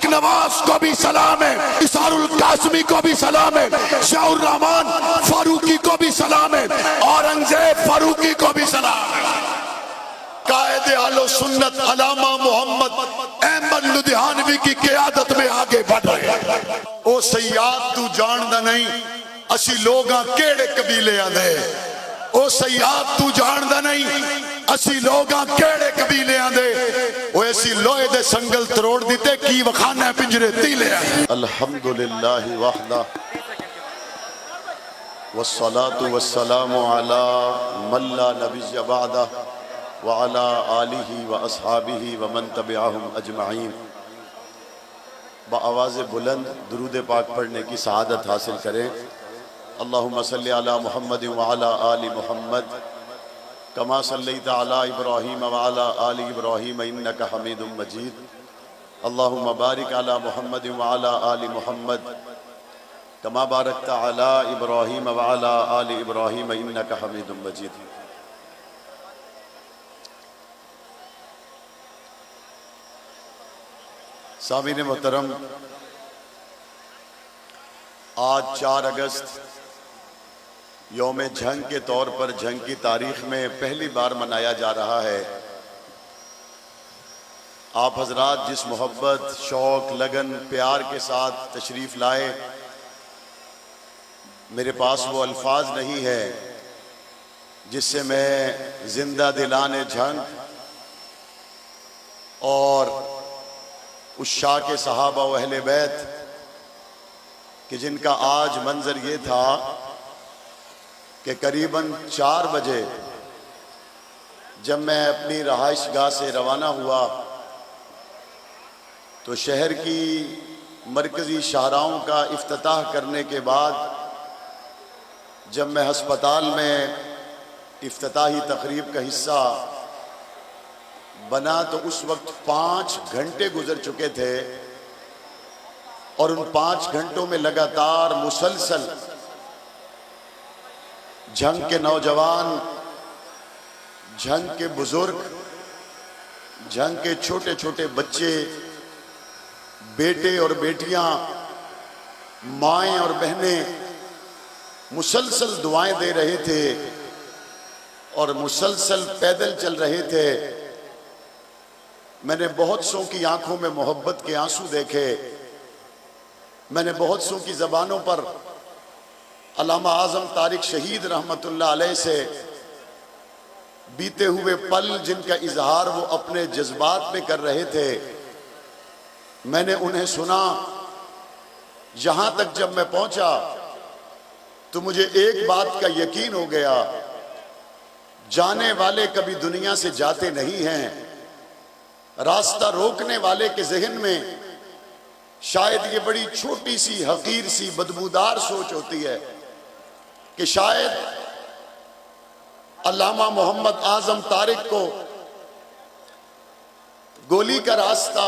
نواز کو بھی سلام ہے، اسار القاسمی کو بھی سلام ہے، شاہ الرحمان فاروقی کو بھی سلام ہے، اورنگزیب فاروقی کو بھی سلام ہے۔ قائد اہل سنت علامہ محمد احمد لدھیانوی کی قیادت میں آگے بڑھ رہے ہیں۔ او سیاد تو جاندہ نہیں اسی لوگاں کیڑے قبیلے آدھے، او سیاد تو جاندہ نہیں اسی لوگاں کیڑے قبیلے آدھے، وہ ایسی لوہے دے سنگل تروڑ دیتے کی وخانہ پنجرے تیلے آدھے۔ الحمدللہ وحدہ والصلاة والسلام علی من لا نبی بعدہ وعلی آلہ واصحابہ ومن تبعہم اجمعین۔ بآواز بلند درود پاک پڑھنے کی سعادت حاصل کریں۔ اللہم صلی علی محمد وعلی آل محمد کما صلیت علی ابراہیم وعلی آل ابراہیم انکا حمید مجید۔ اللہم بارک علی محمد وعلی آل محمد کما بارکت علی ابراہیم وعلی آل ابراہیم انکا حمید مجید۔ سامعین محترم، آج 4 اگست یوم جنگ کے طور پر جنگ کی تاریخ میں پہلی بار منایا جا رہا ہے۔ آپ حضرات جس محبت، شوق، لگن، پیار کے ساتھ تشریف لائے، میرے پاس وہ الفاظ نہیں ہے جس سے میں زندہ دلان جنگ اور عشاق صحابہ و اہل بیت کہ جن کا آج منظر یہ تھا کہ قریباً 4 بجے جب میں اپنی رہائش گاہ سے روانہ ہوا تو شہر کی مرکزی شاہراہوں کا افتتاح کرنے کے بعد جب میں ہسپتال میں افتتاحی تقریب کا حصہ بنا تو اس وقت 5 گھنٹے گزر چکے تھے، اور ان 5 گھنٹوں میں لگاتار مسلسل جنگ کے نوجوان، جنگ کے بزرگ، جنگ کے چھوٹے چھوٹے بچے، بیٹے اور بیٹیاں، مائیں اور بہنیں مسلسل دعائیں دے رہے تھے اور مسلسل پیدل چل رہے تھے۔ میں نے بہت سو کی آنکھوں میں محبت کے آنسو دیکھے، میں نے بہت سو کی زبانوں پر علامہ اعظم طارق شہید رحمت اللہ علیہ سے بیتے ہوئے پل جن کا اظہار وہ اپنے جذبات میں کر رہے تھے، میں نے انہیں سنا۔ یہاں تک جب میں پہنچا تو مجھے ایک بات کا یقین ہو گیا، جانے والے کبھی دنیا سے جاتے نہیں ہیں۔ راستہ روکنے والے کے ذہن میں شاید یہ بڑی چھوٹی سی، حقیر سی، بدبودار سوچ ہوتی ہے کہ شاید علامہ محمد اعظم طارق کو گولی کا راستہ،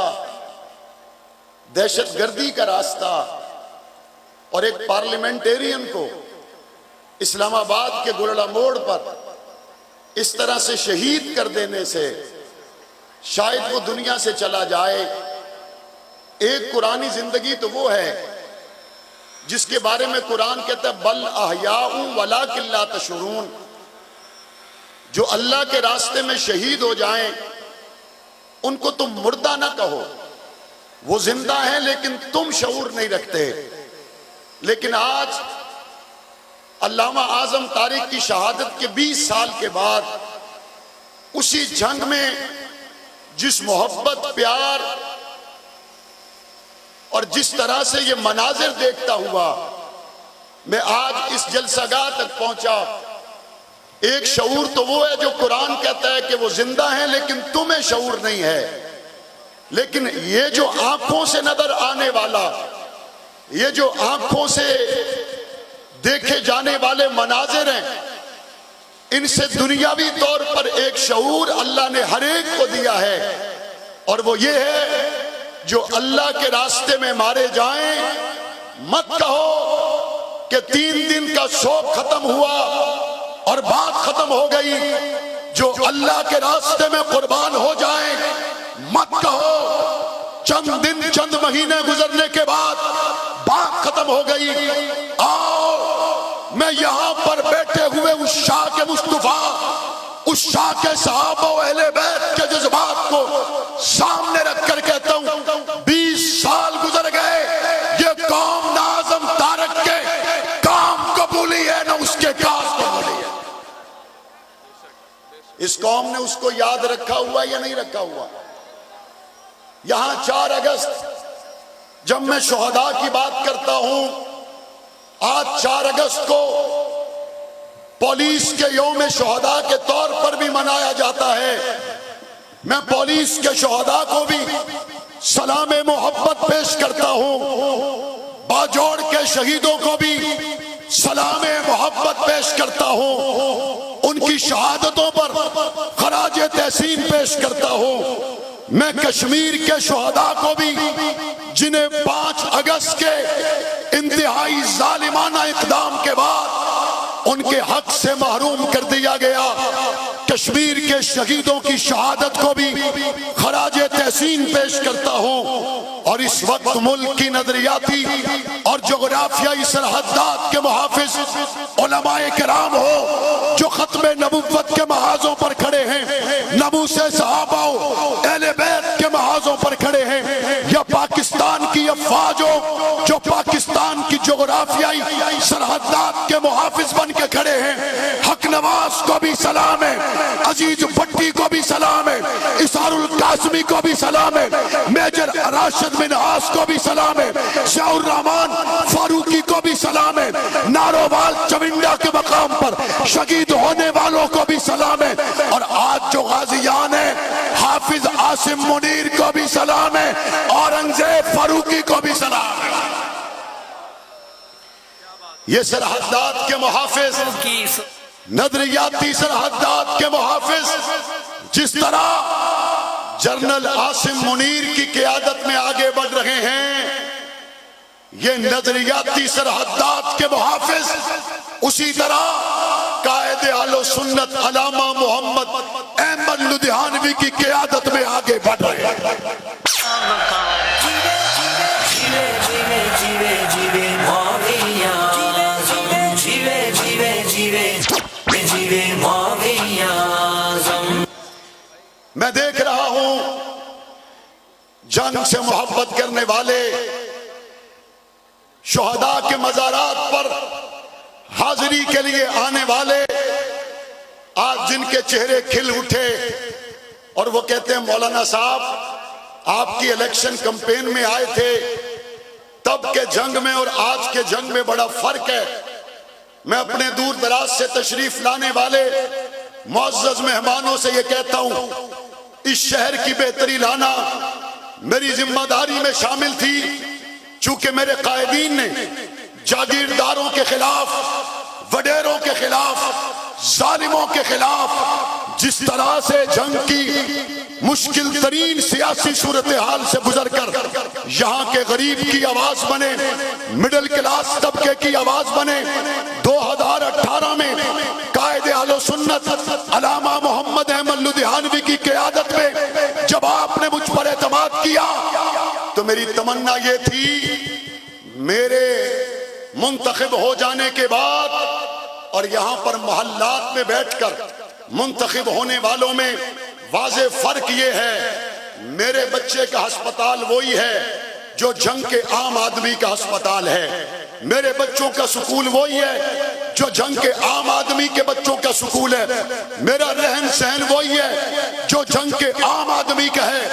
دہشت گردی کا راستہ اور ایک پارلیمنٹیرین کو اسلام آباد کے گرڑا موڑ پر اس طرح سے شہید کر دینے سے شاید وہ دنیا سے چلا جائے۔ ایک قرآنی زندگی تو وہ ہے جس کے بارے میں قرآن کہتا ہے بل احیاء ولکن لا تشعرون، جو اللہ کے راستے میں شہید ہو جائیں ان کو تم مردہ نہ کہو، وہ زندہ ہیں لیکن تم شعور نہیں رکھتے۔ لیکن آج علامہ اعظم طارق کی شہادت کے 20 سال کے بعد اسی جنگ میں جس محبت، پیار اور جس طرح سے یہ مناظر دیکھتا ہوا میں آج اس جلسہ گاہ تک پہنچا، ایک شعور تو وہ ہے جو قرآن کہتا ہے کہ وہ زندہ ہیں لیکن تمہیں شعور نہیں ہے۔ لیکن یہ جو آنکھوں سے نظر آنے والا، یہ جو آنکھوں سے دیکھے جانے والے مناظر ہیں، ان سے دنیاوی طور پر ایک شعور اللہ نے ہر ایک کو دیا ہے، اور وہ یہ ہے جو اللہ کے راستے میں مارے جائیں مت کہو کہ 3 دن کا شوق ختم ہوا اور بات ختم ہو گئی، جو اللہ کے راستے میں قربان ہو جائیں مت کہو چند دن چند مہینے گزرنے کے بعد بات ختم ہو گئی. آؤ میں یہاں پر بیٹھے ہوئے اس شاہ کے مصطفیٰ، اس شاہ کے صحابہ و اہل بیت کے جذبات کو سامنے رکھ کر کہتا ہوں 20 سال گزر گئے، یہ قوم نہ اعظم تارک کے کام قبولی ہے نہ اس کے کاز قبولی ہے. اس قوم نے اس کو یاد رکھا ہوا یا نہیں رکھا ہوا؟ یہاں 4 اگست جب میں شہداء کی بات کرتا ہوں، آج 4 اگست کو پولیس کے یوم شہداء کے طور پر بھی منایا جاتا ہے. میں پولیس کے شہداء کو بھی سلام محبت پیش کرتا ہوں، باجوڑ کے شہیدوں کو بھی سلام محبت پیش کرتا ہوں، ان کی شہادتوں پر خراج تحسین پیش کرتا ہوں. میں کشمیر کے شہداء کو بھی جنہیں 5 اگست کے انتہائی ظالمانہ اقدام کے بعد ان کے حق سے محروم کر دیا گیا، کشمیر کے شہیدوں کی شہادت کو بھی خراج تحسین پیش کرتا ہوں. اور اس وقت ملک کی نظریاتی اور جغرافیائی سرحدات کے محافظ علماء کرام ہو جو ختم نبوت کے محاذوں پر کھڑے ہیں، ناموس صحابہ اہل بیت کے محاذوں پر کھڑے ہیں، یا پاکستان کی افواج ہو جو پاکستان کی جغرافیائی سرحدات کے محافظ بن کے کھڑے ہیں، حق نواز کو بھی سلام ہے، عزیز بھٹی کو بھی سلام ہے، اسار القاسمی کو بھی سلام ہے، میجر راشد منہاس کو بھی سلام ہے، شاہ الرحمان فاروقی کو بھی سلام ہے، نارووال چونڈا کے مقام پر شہید ہونے والوں کو بھی سلام ہے، اور آج جو غازیان ہیں حافظ عاصم منیر کو بھی سلام ہے، اورنگزیب فاروقی کو بھی سلام ہے. یہ سرحدات کے محافظ، نظریاتی سرحدات کے محافظ جس طرح جنرل عاصم منیر کی قیادت میں آگے بڑھ رہے ہیں، یہ نظریاتی سرحدات کے محافظ اسی طرح قائد اہل سنت علامہ محمد احمد لدھیانوی کی قیادت میں آگے بڑھ رہے ہیں. میں دیکھ رہا ہوں جنگ سے محبت کرنے والے شہداء کے مزارات پر حاضری کے لیے آنے والے آج جن کے چہرے کھل اٹھے اور وہ کہتے ہیں مولانا صاحب آپ کی الیکشن کمپین میں آئے تھے، تب کے جنگ میں اور آج کے جنگ میں بڑا فرق ہے. میں اپنے دور دراز سے تشریف لانے والے معزز مہمانوں سے یہ کہتا ہوں، اس شہر کی بہتری لانا میری ذمہ داری میں شامل تھی، چونکہ میرے قائدین نے جاگیرداروں کے خلاف، وڈیروں کے خلاف، ظالموں کے خلاف جس طرح سے جنگ کی مشکل ترین سیاسی صورتحال سے گزر کر یہاں کے غریب کی آواز بنے، مڈل کلاس طبقے کی آواز بنے، 2018 میں قائد اہل سنت علامہ محمد احمد لدھیانوی کی قیادت میں جب آپ نے مجھ پر اعتماد کیا تو میری تمنا یہ تھی میرے منتخب ہو جانے کے بعد، اور یہاں پر محلات میں بیٹھ کر منتخب ہونے والوں میں واضح فرق یہ ہے، میرے بچے کا ہسپتال وہی ہے جو جنگ کے عام آدمی کا ہسپتال ہے، میرے بچوں کا سکول وہی ہے جو جنگ کے عام آدمی کے بچوں کا سکول ہے، میرا رہن سہن وہی ہے جو جنگ کے عام آدمی کا ہے.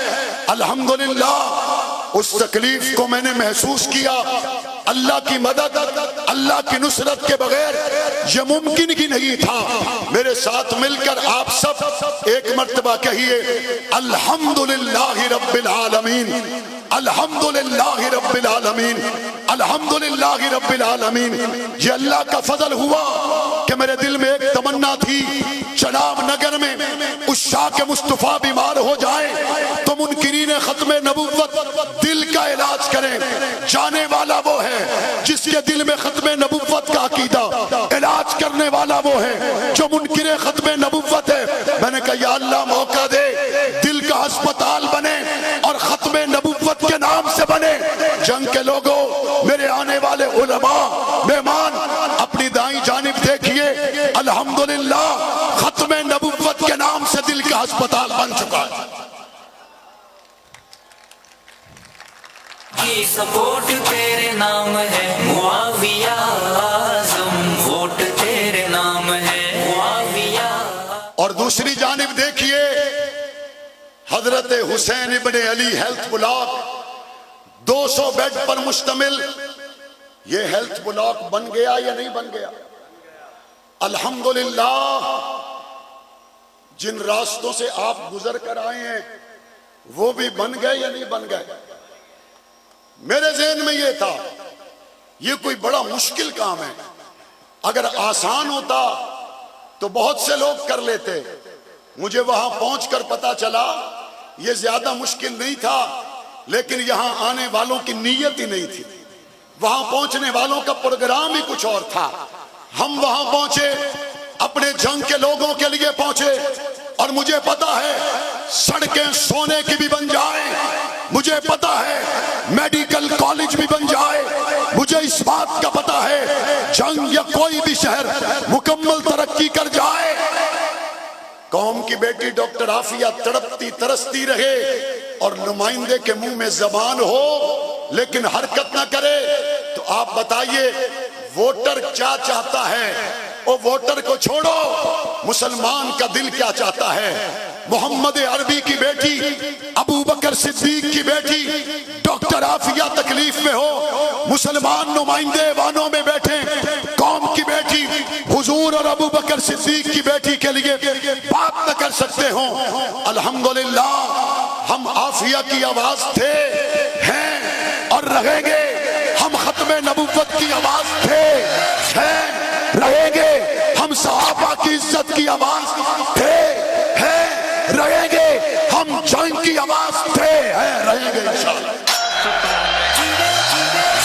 الحمدللہ اس تکلیف کو میں نے محسوس کیا. اللہ کی مدد، اللہ کی نصرت کے بغیر یہ ممکن ہی نہیں تھا. میرے ساتھ مل کر آپ سب ایک مرتبہ کہیے الحمدللہ رب العالمین، الحمدللہ رب العالمین، الحمدللہ رب العالمین. یہ اللہ کا فضل ہوا کہ میرے دل میں ایک تمنا تھی چناب نگر میں اس شاہ کے مصطفیٰ بیمار ہو جائیں تو منکرین ختم نبوت دل کا علاج کریں. جانے والا وہ ہے جس کے دل میں ختم نبوت کا عقیدہ، علاج کرنے والا وہ ہے جو منکر ختم نبوت ہے. میں نے کہا یا اللہ موقع دے، دل کا ہسپتال بنے اور ختم نبوت جنگ کے لوگوں، میرے آنے والے علماء، مہمان، اپنی دائیں جانب دیکھیے، الحمدللہ ختم نبوت کے نام سے دل کا ہسپتال بن چکا ہے۔ کی سپورٹ تیرے نام ہے معاویہ اعظم، ووٹ تیرے نام ہے معاویہ۔ اور دوسری جانب دیکھیے، حضرت حسین ابن علی ہیلتھ بلاک 200 بیڈ پر مشتمل، یہ ہیلتھ بلاک بن گیا یا نہیں بن گیا؟ الحمدللہ جن راستوں سے آپ گزر کر آئے ہیں وہ بھی بن گئے یا نہیں بن گئے؟ میرے ذہن میں یہ تھا یہ کوئی بڑا مشکل کام ہے، اگر آسان ہوتا تو بہت سے لوگ کر لیتے۔ مجھے وہاں پہنچ کر پتا چلا یہ زیادہ مشکل نہیں تھا، لیکن یہاں آنے والوں کی نیت ہی نہیں تھی، وہاں پہنچنے والوں کا پروگرام ہی کچھ اور تھا۔ ہم وہاں پہنچے، اپنے جنگ کے لوگوں کے لیے پہنچے، اور مجھے پتا ہے سڑکیں سونے کی بھی بن جائیں، مجھے پتا ہے میڈیکل کالج بھی بن جائے، مجھے اس بات کا پتا ہے جنگ یا کوئی بھی شہر مکمل ترقی کر جائے، قوم کی بیٹی ڈاکٹر عافیہ تڑپتی ترستی رہے اور نمائندے کے منہ میں زبان ہو لیکن حرکت نہ کرے، تو آپ بتائیے ووٹر کیا چاہتا ہے؟ وہ ووٹر کو چھوڑو، مسلمان کا دل کیا چاہتا ہے؟ محمد عربی کی بیٹی، ابو بکر صدیق کی بیٹی ڈاکٹر عافیہ تکلیف میں ہو، مسلمان نمائندے ایوانوں میں بیٹھے، قوم کی بیٹی حضور اور ابو بکر صدیق کی بیٹی کے لیے بات نہ کر سکتے ہوں۔ الحمدللہ ہم عافیہ کی آواز تھے، ہیں اور رہیں گے، ہم ختم نبوت کی آواز تھے، ہیں، رہیں گے، ہم صحابہ کی عزت کی آواز تھے، ہیں، رہیں گے، ہم جنگ کی آواز تھے، ہیں، رہیں گے انشاءاللہ۔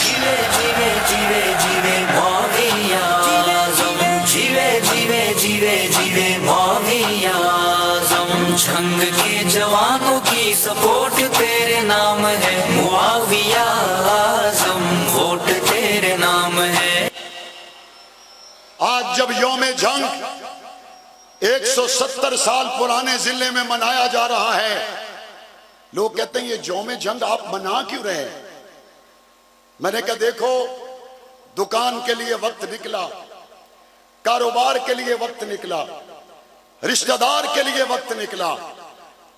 جیوے جیوے جیوے جیوے معاویہ اعظم، جیوے جیوے جیوے جیوے معاویہ اعظم، جنگ کے جوانوں کی سپورٹ تیرے نام ہے معاویہ اعظم، ووٹ تیرے نام ہے۔ آج جب یوم جنگ 170 سال پرانے ضلع میں منایا جا رہا ہے، لوگ کہتے ہیں یہ یوم جنگ آپ منا کیوں رہے ہیں؟ میں نے کہا دیکھو، دکان کے لیے وقت نکلا، کاروبار کے لیے وقت نکلا، رشتہ دار کے لیے وقت نکلا،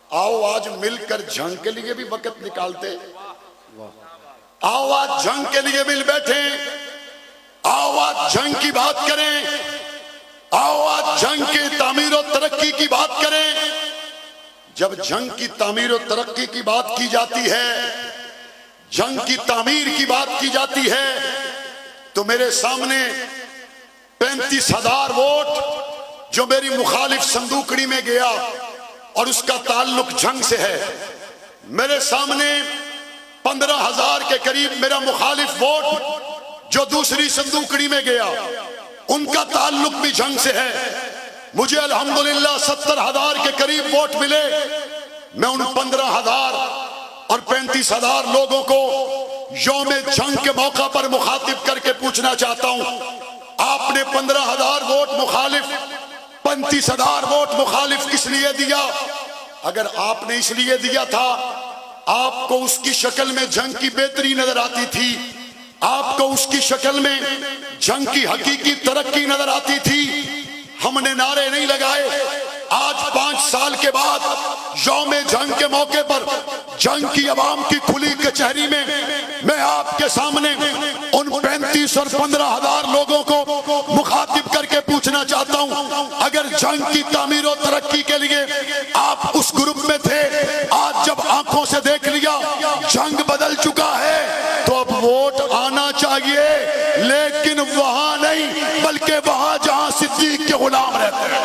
آؤ آج مل کر جنگ کے لیے بھی وقت نکالتے، آؤ آج جنگ کے لیے مل بیٹھیں، آؤ آج جنگ کی بات کریں، آؤ آج جنگ کی تعمیر و ترقی کی بات کریں۔ جب جنگ کی تعمیر و ترقی کی بات کی جاتی ہے، جنگ کی تعمیر کی بات کی جاتی ہے، تو میرے سامنے 35,000 ووٹ جو میری مخالف صندوقڑی میں گیا اور اس کا تعلق جنگ سے ہے، میرے سامنے 15,000 کے قریب میرا مخالف ووٹ جو دوسری صندوقڑی میں گیا، ان کا تعلق بھی جنگ سے ہے۔ مجھے الحمدللہ 70,000 کے قریب ووٹ ملے۔ میں ان 15,000 اور 35,000 لوگوں کو یوم جنگ کے موقع پر مخاطب کر کے پوچھنا چاہتا ہوں، آپ نے 15,000 ووٹ مخالف، 35,000 ووٹ مخالف کس لیے دیا؟ اگر آپ نے اس لیے دیا تھا، آپ کو اس کی شکل میں جنگ کی بہتری نظر آتی تھی، آپ کو اس کی شکل میں جنگ کی حقیقی ترقی نظر آتی تھی، ہم نے نعرے نہیں لگائے۔ آج 5 سال کے بعد یوم جنگ کے موقع پر جنگ کی عوام کی کھلی کچہری میں میں آپ کے سامنے ان 35 اور 15,000 لوگوں کو مخاطب کر کے پوچھنا چاہتا ہوں، اگر جنگ کی تعمیر و ترقی کے لیے آپ اس گروپ میں تھے، آج جب آنکھوں سے دیکھ لیا جنگ بدل چکا ہے، تو اب ووٹ آنا چاہیے، لیکن وہاں نہیں بلکہ وہاں جہاں صدیق کے غلام رہتے ہیں۔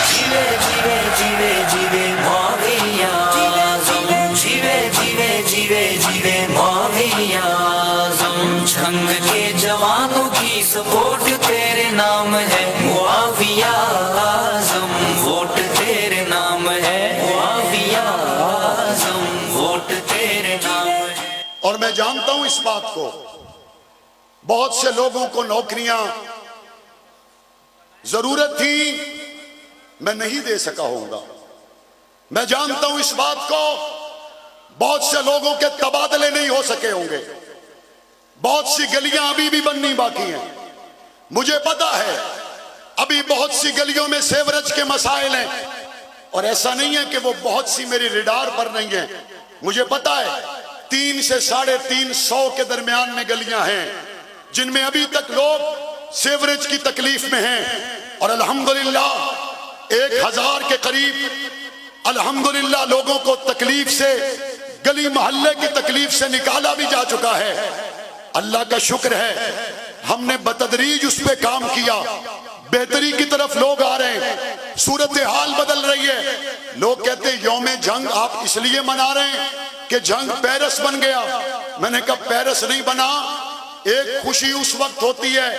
جیوے جیوے جیوے جیوے معاویہ اعظم، جیوے جیوے جیوے جیوے معاویہ اعظم، جنگ کے جوانوں کی سپورٹ تیرے نام ہے معاویہ اعظم، ووٹ تیرے نام ہے معاویہ اعظم، ووٹ تیرے نام اور میں جانتا ہوں اس بات کو، بہت سے لوگوں کو نوکریاں ضرورت تھی، میں نہیں دے سکا ہوں گا۔ میں جانتا ہوں اس بات کو، بہت سے لوگوں کے تبادلے نہیں ہو سکے ہوں گے، بہت سی گلیاں ابھی بھی بننی باقی ہیں۔ مجھے پتا ہے ابھی بہت سی گلیوں میں سیوریج کے مسائل ہیں، اور ایسا نہیں ہے کہ وہ بہت سی میری ریڈار پر نہیں ہیں۔ مجھے پتا ہے 300 سے 350 کے درمیان میں گلیاں ہیں جن میں ابھی تک لوگ سیوریج کی تکلیف میں ہیں، اور الحمدللہ 1000 کے قریب الحمدللہ لوگوں کو تکلیف سے، گلی محلے کی تکلیف سے نکالا بھی جا چکا ہے۔ اللہ کا شکر ہے، ہم نے بتدریج اس پہ کام کیا، بہتری کی طرف لوگ آ رہے ہیں، صورتحال بدل رہی ہے۔ لوگ کہتے ہیں یوم جنگ آپ اس لیے منا رہے ہیں کہ جنگ پیرس بن گیا۔ میں نے کہا پیرس نہیں بنا، ایک خوشی اس وقت ہوتی ہے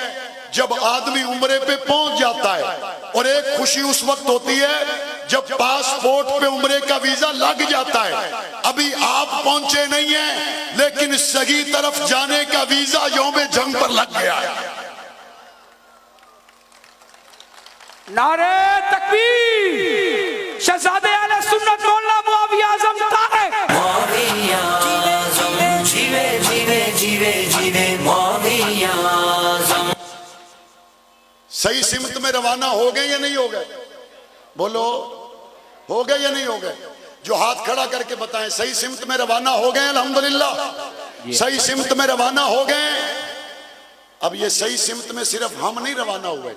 جب آدمی عمرے پہ پہنچ جاتا ہے، اور ایک خوشی اس وقت ہوتی ہے جب پاسپورٹ پہ عمرے کا ویزا لگ جاتا ہے۔ ابھی آپ پہنچے نہیں ہیں، لیکن صحیح طرف جانے کا ویزا یوم جنگ پر لگ گیا ہے۔ نعرہ تکبیر، شہزادے اہل سنت مولانا معاویہ اعظم طارق۔ معاویہ اعظم جیوے جیوے جیوے جیوے معاویہ اعظم۔ صحیح سمت میں روانہ ہو گئے یا نہیں ہو گئے؟ بولو، ہو گئے یا نہیں ہو گئے؟ جو ہاتھ کھڑا کر کے بتائیں صحیح سمت میں روانہ ہو گئے؟ الحمدللہ صحیح سمت میں روانہ ہو گئے۔ اب یہ صحیح سمت میں صرف ہم نہیں روانہ ہوئے،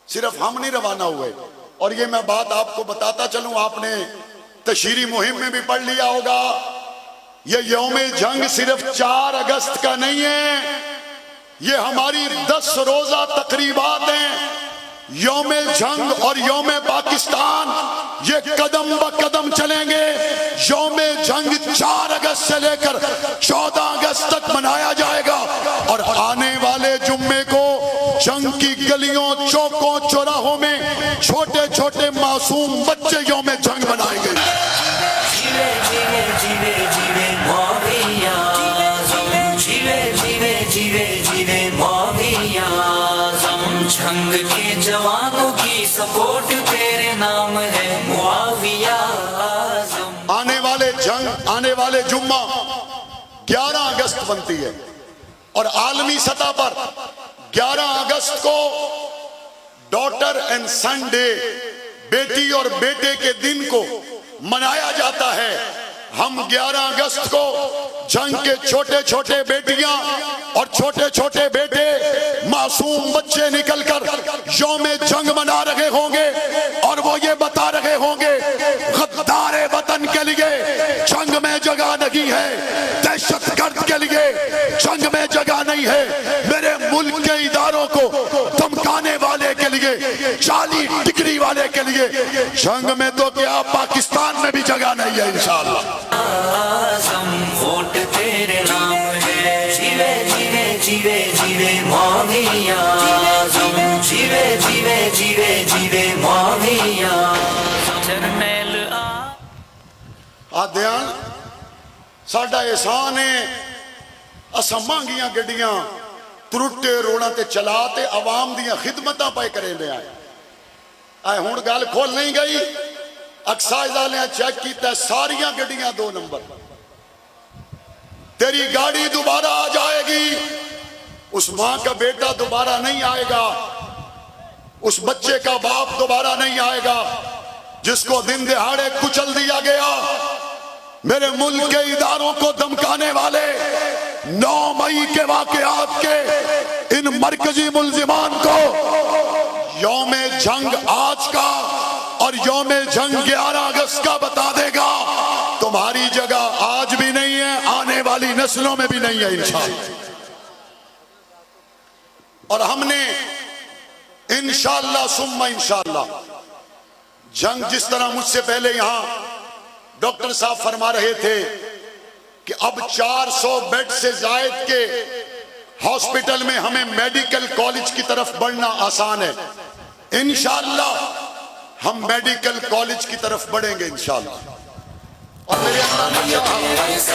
صرف ہم نہیں روانہ ہوئے، اور یہ میں بات آپ کو بتاتا چلوں، آپ نے تشہیری مہم میں بھی پڑھ لیا ہوگا، یہ یوم جنگ صرف 4 اگست کا نہیں ہے، یہ ہماری 10 روزہ تقریبات ہیں۔ یوم جنگ اور یوم پاکستان یہ قدم بہ قدم چلیں گے۔ یوم جنگ 4 اگست سے لے کر 14 اگست تک منایا جائے گا، اور آنے والے جمعے کو جنگ کی گلیوں، چوکوں، چوراہوں میں چھوٹے چھوٹے معصوم بچے یوم جنگ منائیں گے۔ جیوے جیوے جیوے جیوے معاویہ اعظم، جیوے جیوے جیوے جیوے معاویہ اعظم۔ جنگ کے جوانوں کی سپورٹ تیرے نام ہے معاویہ اعظم۔ آنے والے جنگ، آنے والے جمعہ 11 اگست بنتی ہے، اور عالمی سطح پر 11 اگست کو ڈاٹر اینڈ سن ڈے، بیٹی اور بیٹے کے دن کو منایا جاتا ہے۔ ہم 11 اگست کو جنگ کے چھوٹے چھوٹے بیٹیاں اور چھوٹے چھوٹے بیٹے، معصوم بچے نکل کر یوم جنگ منا رہے ہوں گے، اور وہ یہ بتا رہے ہوں گے غدار وطن کے لیے جنگ میں جگہ نہیں ہے، دہشت گرد کے لیے جنگ میں جگہ نہیں ہے، میرے ملک کے اداروں کو دھمکانے والے کے لیے، 40 ڈگری والے کے لیے جنگ میں تو کیا پاکستان میں بھی جگہ نہیں ہے انشاءاللہ۔ اعظم ووٹ تیرے نام ہے، جیوے جیوے جیوے جیوے معاویہ اعظم، جیوے جیوے جیوے جیوے معاویہ اعظم۔ جرنیل آدھیان ساڈا احسان ہے، اساں مہنگیاں گڈیاں ترٹے روڑاں تے چلا تے عوام دیاں خدمتاں پائے کرے لے آئے ہون گل کھول نہیں گئی۔ اکسائز والے چیک کیتا ہے ساریاں گڈیاں 2 نمبر، تیری گاڑی دوبارہ آ جائے گی، اس ماں کا بیٹا دوبارہ نہیں آئے گا، اس بچے کا باپ دوبارہ نہیں آئے گا جس کو دن دہاڑے کچل دیا گیا۔ میرے ملک کے اداروں کو دھمکانے والے 9 مئی کے واقعات کے ان مرکزی ملزمان کو یوم جنگ آج کا اور یوم جنگ 11 اگست کا بتا دے گا، تمہاری جگہ آج بھی نہیں ہے، آنے والی نسلوں میں بھی نہیں ہے انشاءاللہ۔ اور ہم نے انشاءاللہ ثم انشاءاللہ جنگ، جس طرح مجھ سے پہلے یہاں ڈاکٹر صاحب فرما رہے تھے کہ اب 400 بیڈ سے زائد کے ہاسپٹل میں ہمیں میڈیکل کالج کی طرف بڑھنا آسان ہے، انشاءاللہ ہم میڈیکل کالج کی طرف بڑھیں گے انشاءاللہ۔ اور میرے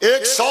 100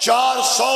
400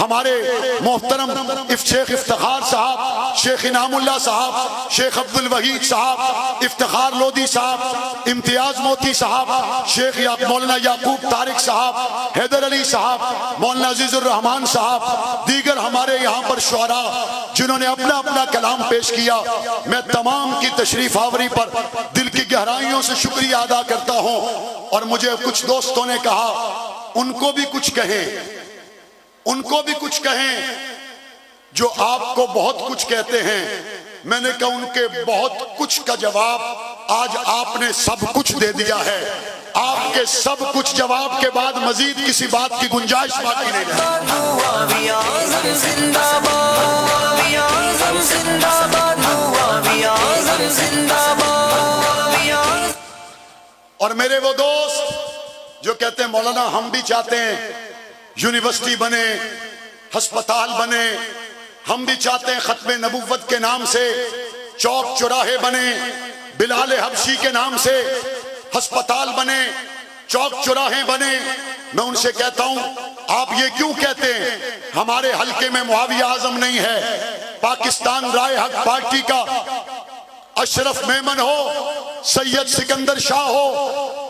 ہمارے محترم شیخ افتخار صاحب، شیخ انعام اللہ صاحب، شیخ عبد الوحید صاحب، افتخار لودھی صاحب، امتیاز موتی صاحب، شیخ مولانا یعقوب طارق صاحب، حیدر علی صاحب، مولانا عزیز الرحمان صاحب، دیگر ہمارے یہاں پر شعراء جنہوں نے اپنا اپنا کلام پیش کیا، میں تمام کی تشریف آوری پر دل کی گہرائیوں سے شکریہ ادا کرتا ہوں۔ اور مجھے کچھ دوستوں نے کہا ان کو بھی کچھ کہیں، ان کو بھی کچھ کہیں جو آپ کو بہت کچھ کہتے ہیں۔ میں نے کہا ان کے بہت کچھ کا جواب آج آپ نے سب کچھ دے دیا ہے۔ آپ کے سب کچھ جواب کے بعد مزید کسی بات کی گنجائش باقی نہیں رہی۔ اور میرے وہ دوست جو کہتے ہیں مولانا ہم بھی چاہتے ہیں یونیورسٹی بنے، ہسپتال بنے، ہم بھی چاہتے ہیں ختم نبوت کے نام سے چوک چوراہے بنے، بلال حبشی کے نام سے ہسپتال بنے، چوک چوراہے بنے۔ میں ان سے کہتا ہوں آپ یہ کیوں کہتے ہیں؟ ہمارے حلقے میں معاویہ اعظم نہیں ہے، پاکستان رائے حق پارٹی کا اشرف میمن ہو، سید سکندر شاہ ہو،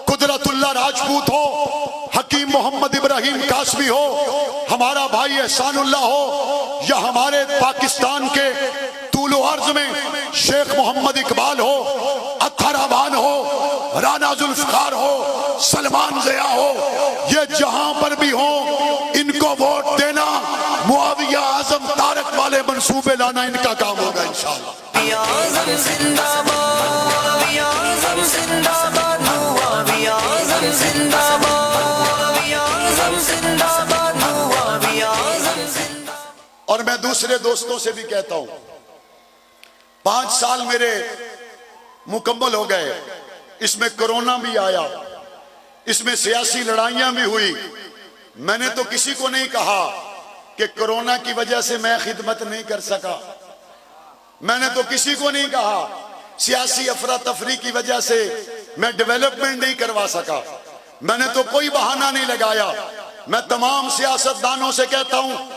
قدرت اللہ راجپوت ہو، حکیم محمد ابراہیم قاسمی ہو، ہمارا بھائی احسان اللہ ہو، یا ہمارے پاکستان کے طول و عرض میں شیخ محمد اقبال ہو، اطہر امان ہو، رانا ذوالفقار ہو، سلمان ضیاء ہو، یہ جہاں پر بھی ہوں ان کو ووٹ دینا، معاویہ اعظم طارق والے منصوبے لانا ان کا کام ہوگا انشاءاللہ۔ اور میں دوسرے دوستوں سے بھی کہتا ہوں 5 سال میرے مکمل ہو گئے، اس میں کرونا بھی آیا، اس میں سیاسی لڑائیاں بھی ہوئی۔ میں نے تو کسی کو نہیں کہا کہ کرونا کی وجہ سے میں خدمت نہیں کر سکا، میں نے تو کسی کو نہیں کہا سیاسی افراتفری کی وجہ سے میں ڈیولپمنٹ نہیں کروا سکا، میں نے تو کوئی بہانہ نہیں لگایا۔ میں تمام سیاستدانوں سے کہتا ہوں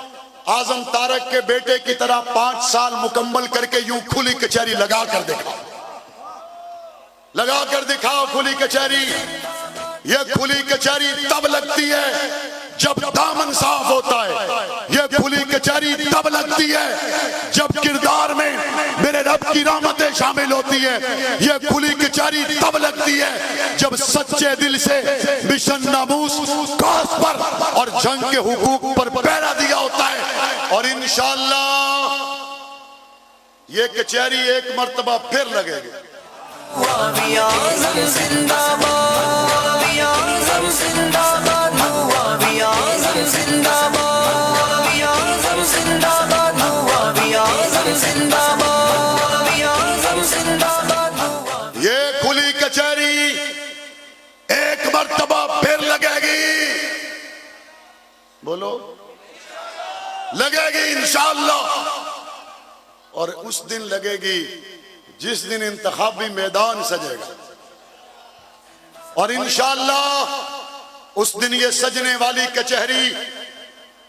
اعظم طارق کے بیٹے کی طرح 5 سال مکمل کر کے یوں کھلی کچہری لگا کر دکھاؤ، لگا کر دکھاؤ کھلی کچہری۔ یہ کھلی کچہری تب لگتی ہے جب دامن صاف ہوتا ہے، یہ کھلی کچہری تب لگتی ہے جب کردار میں میرے رب کی رحمتیں شامل ہوتی ہے، یہ کھلی کچہری تب لگتی ہے جب سچے دل سے مشن ناموس کاس پر اور جنگ کے حقوق پر پہرا دیا ہوتا ہے۔ اور انشاءاللہ یہ کچہری ایک مرتبہ پھر لگے گی۔ معاویہ اعظم زندہ باد، معاویہ اعظم زندہ باد، معاویہ اعظم زندہ باد، معاویہ اعظم زندہ باد، معاویہ اعظم زندہ باد، معاویہ اعظم زندہ باد۔ یہ کھلی کچہری ایک مرتبہ پھر لگے گی، بولو لگے گی انشاءاللہ۔ اور اس دن لگے گی جس دن انتخابی میدان سجے گا، اور انشاءاللہ اس دن یہ سجنے والی کچہری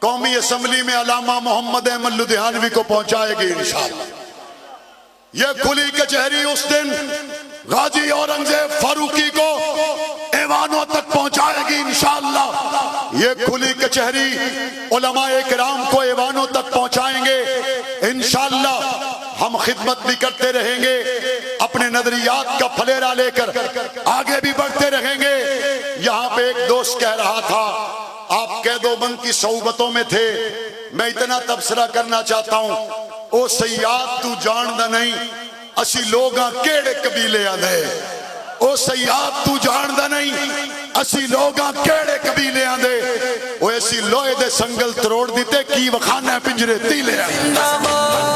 قومی اسمبلی میں علامہ محمد احمد لدھیانوی کو پہنچائے گی انشاءاللہ۔ یہ کھلی کچہری اس دن غازی اورنگزیب فاروقی کو ایوانوں تک پہنچائے گی انشاءاللہ۔ یہ کھلی کچہری علماء کرام کو ایوانوں تک پہنچائیں گے انشاءاللہ۔ ہم خدمت بھی کرتے رہیں گے، اپنے نظریات کا پھلیرا لے کر آگے بھی بڑھتے رہیں گے۔ یہاں پہ ایک دوست کہہ رہا تھا آپ قید و بند کی صحبتوں میں تھے، میں اتنا تبصرہ کرنا چاہتا ہوں، او سیاد تو جاندہ نہیں اسی لوگاں کیڑے قبیلے آدھے، او سیاد تو جاندہ نہیں اسی لوگاں کیڑے قبیلے آدھے، وہ ایسی لوہے دے سنگل تروڑ دیتے کی وخانے پنجرے تیلے آدھے۔